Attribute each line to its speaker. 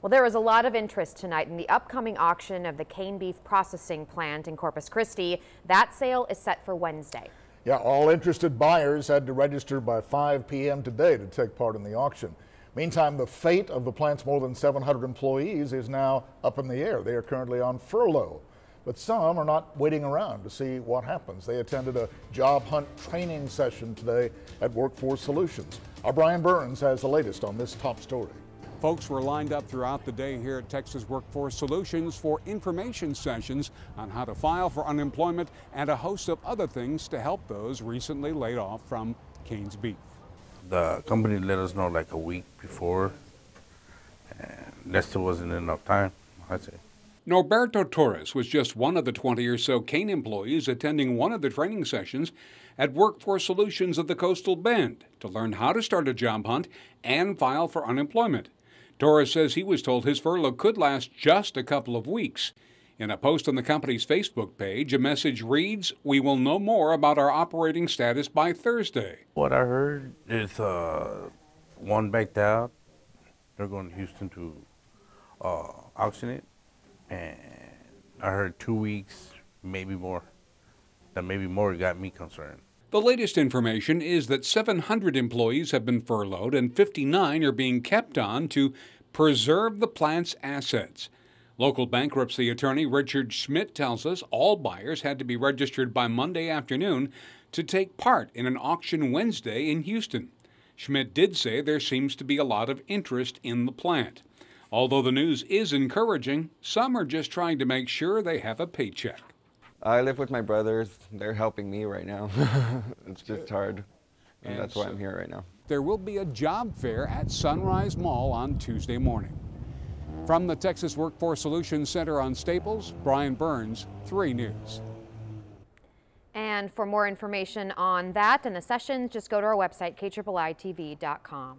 Speaker 1: Well, there is a lot of interest tonight in the upcoming auction of the Kane Beef Processing plant in Corpus Christi. That sale is set for Wednesday.
Speaker 2: Yeah, all interested buyers had to register by 5 p.m. today to take part in the auction. Meantime, the fate of the plant's more than 700 employees is now up in the air. They are currently on furlough, but some are not waiting around to see what happens. They attended a job hunt training session today at Workforce Solutions. Our Brian Burns has the latest on this top story.
Speaker 3: Folks were lined up throughout the day here at Texas Workforce Solutions for information sessions on how to file for unemployment and a host of other things to help those recently laid off from Kane's Beef.
Speaker 4: The company let us know like a week before, and that still wasn't enough time, I'd say.
Speaker 3: Norberto Torres was just one of the 20 or so Kane employees attending one of the training sessions at Workforce Solutions of the Coastal Bend to learn how to start a job hunt and file for unemployment. Torres says he was told his furlough could last just a couple of weeks. In a post on the company's Facebook page, a message reads, "We will know more about our operating status by Thursday."
Speaker 4: What I heard is one backed out. They're going to Houston to auction it. And I heard 2 weeks, maybe more. That maybe more got me concerned.
Speaker 3: The latest information is that 700 employees have been furloughed and 59 are being kept on to preserve the plant's assets. Local bankruptcy attorney Richard Schmidt tells us all buyers had to be registered by Monday afternoon to take part in an auction Wednesday in Houston. Schmidt did say there seems to be a lot of interest in the plant. Although the news is encouraging, some are just trying to make sure they have a paycheck.
Speaker 5: I live with my brothers. They're helping me right now. It's just hard, and that's why I'm here right now.
Speaker 3: There will be a job fair at Sunrise Mall on Tuesday morning. From the Texas Workforce Solutions Center on Staples, Brian Burns, 3 News.
Speaker 1: And for more information on that and the sessions, just go to our website, KIIITV.com.